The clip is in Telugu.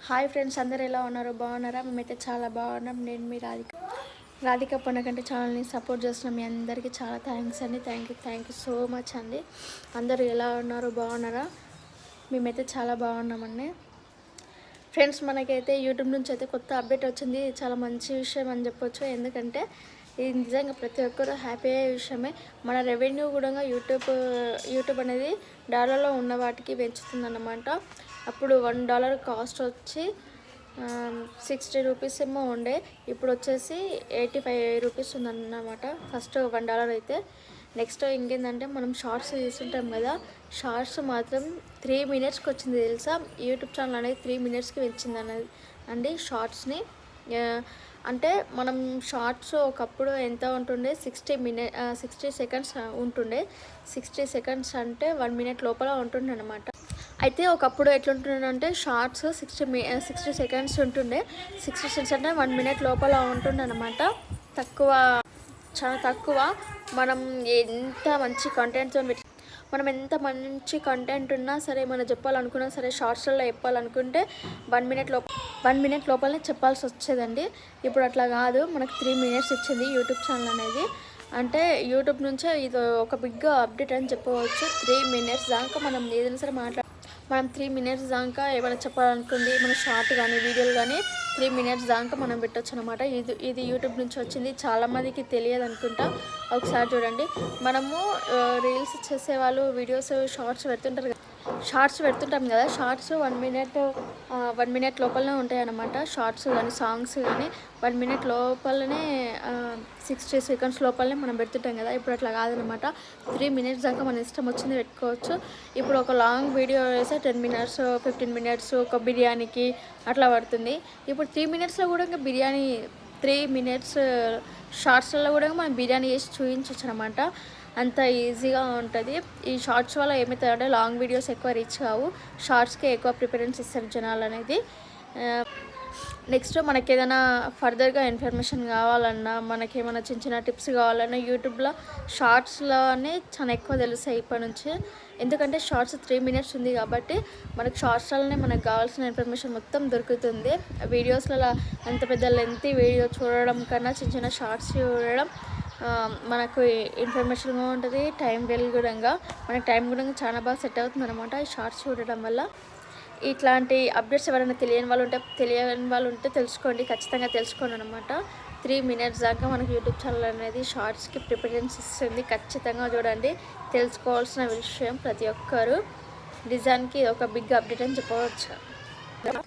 హాయ్ ఫ్రెండ్స్, అందరు ఎలా ఉన్నారు? బాగున్నారా? మేమైతే చాలా బాగున్నాం. నేను మీ రాధిక పొన్నకంటే ఛానల్ని సపోర్ట్ చేస్తున్న మీ అందరికీ చాలా థ్యాంక్స్ అండి. థ్యాంక్ యూ సో మచ్ అండి. అందరూ ఎలా ఉన్నారు? బాగున్నారా? మేమైతే చాలా బాగున్నామండి. ఫ్రెండ్స్, మనకైతే యూట్యూబ్ నుంచి అయితే కొత్త అప్డేట్ వచ్చింది. చాలా మంచి విషయం అని చెప్పొచ్చు. ఎందుకంటే ఇది నిజంగా ప్రతి ఒక్కరు హ్యాపీ అయ్యే విషయమే. మన రెవెన్యూ కూడా యూట్యూబ్ అనేది డాలర్లో ఉన్న వాటికి పెంచుతుందన్నమాట. అప్పుడు $1 కాస్ట్ వచ్చి 60 రూపీస్ ఏమో ఉండే, ఇప్పుడు వచ్చేసి 85 రూపీస్ ఉందన్నమాట. ఫస్ట్ $1 అయితే. నెక్స్ట్ ఇంకేంటంటే మనం షార్ట్స్ తీసుకుంటాం కదా, షార్ట్స్ మాత్రం 3 మినిట్స్కి వచ్చింది తెలుసా. యూట్యూబ్ ఛానల్ అనేది 3 మినిట్స్కి వచ్చింది అన్నది అండి షార్ట్స్ని. అంటే మనం షార్ట్స్ ఒకప్పుడు ఎంత ఉంటుండే, 60 సెకండ్స్ ఉంటుండే. 60 సెకండ్స్ అంటే 1 మినిట్ లోపల ఉంటుండే అనమాట. అయితే ఒకప్పుడు ఎట్లుంటుండే అంటే షార్ట్స్ 60 సెకండ్స్ ఉంటుండే. 60 సెకండ్స్ అంటే 1 మినిట్ లోపల ఉంటుండే అనమాట. చాలా తక్కువ. మనం ఎంత మంచి కంటెంట్ ఉన్నా సరే, మనం చెప్పాలనుకున్నా సరే, షార్ట్స్లో చెప్పాలనుకుంటే 1 మినిట్ లోపలనే చెప్పాల్సి వచ్చేదండి. ఇప్పుడు అట్లా కాదు, మనకు 3 మినిట్స్ ఇచ్చింది యూట్యూబ్ ఛానల్ అనేది. అంటే యూట్యూబ్ నుంచే ఇది ఒక బిగ్ అప్డేట్ అని చెప్పవచ్చు. 3 మినిట్స్ దాకా మనం ఏదైనా సరే మనం 3 మినిట్స్ దాకా ఏమైనా చెప్పాలనుకుంది, మన షార్ట్ కానీ వీడియోలు కానీ 3 మినిట్స్ దాకా మనం పెట్టచ్చు అనమాట. ఇది యూట్యూబ్ నుంచి వచ్చింది. చాలామందికి తెలియదు అనుకుంటా. ఒకసారి చూడండి. మనము రీల్స్ చేసేవాళ్ళు వీడియోస్ షార్ట్స్ పెడుతుంటాం కదా. షార్ట్స్ 1 మినిట్ లోపలనే ఉంటాయి అన్నమాట. షార్ట్స్ కానీ సాంగ్స్ కానీ 1 మినిట్ లోపలనే 60 సెకండ్స్ లోపలనే మనం పెడుతుంటాం కదా. ఇప్పుడు అట్లా కాదనమాట. 3 మినిట్స్ దాకా మన ఇష్టం వచ్చింది పెట్టుకోవచ్చు. ఇప్పుడు ఒక లాంగ్ వీడియో వేస్తే 10 మినిట్స్ 15 మినిట్స్ ఒక బిర్యానీకి అట్లా పడుతుంది. ఇప్పుడు 3 మినిట్స్లో కూడా ఇంకా బిర్యానీ 3 మినిట్స్ షార్ట్స్లో కూడా మనం బిర్యానీ చేసి చూపించవచ్చు అనమాట. అంత ఈజీగా ఉంటుంది. ఈ షార్ట్స్ వల్ల ఏమవుతుందంటే లాంగ్ వీడియోస్ ఎక్కువ రీచ్ కావు, షార్ట్స్కి ఎక్కువ ప్రిఫరెన్స్ ఇస్తారు జనాలు అనేది. నెక్స్ట్ మనకి ఏదైనా ఫర్దర్గా ఇన్ఫర్మేషన్ కావాలన్నా, మనకి ఏమైనా చిన్న టిప్స్ కావాలన్నా యూట్యూబ్లో షార్ట్స్లోనే చాలా ఎక్కువ తెలుస్తాయి ఇప్పటి నుంచి. ఎందుకంటే షార్ట్స్ 3 మినిట్స్ ఉంది కాబట్టి మనకు షార్ట్స్లోనే మనకు కావాల్సిన ఇన్ఫర్మేషన్ మొత్తం దొరుకుతుంది. వీడియోస్లలో అంత పెద్ద లెంతీ వీడియో చూడడం కన్నా చిన్న షార్ట్స్ చూడడం మనకు ఇన్ఫర్మేషన్గా ఉంటుంది. మనకి టైం కూడా చాలా బాగా సెట్ అవుతుంది అనమాట ఈ షార్ట్స్ చూడడం వల్ల. ఇట్లాంటి అప్డేట్స్ ఎవరైనా తెలియని వాళ్ళు ఉంటే తెలుసుకోండి, ఖచ్చితంగా తెలుసుకోండి అనమాట. 3 మినిట్స్ దాకా మనకి యూట్యూబ్ ఛానల్ అనేది షార్ట్స్కి ప్రిఫరెన్స్ ఇస్తుంది. ఖచ్చితంగా చూడండి. తెలుసుకోవాల్సిన విషయం ప్రతి ఒక్కరు. డిజైన్కి ఒక బిగ్ అప్డేట్ అని చెప్పవచ్చు.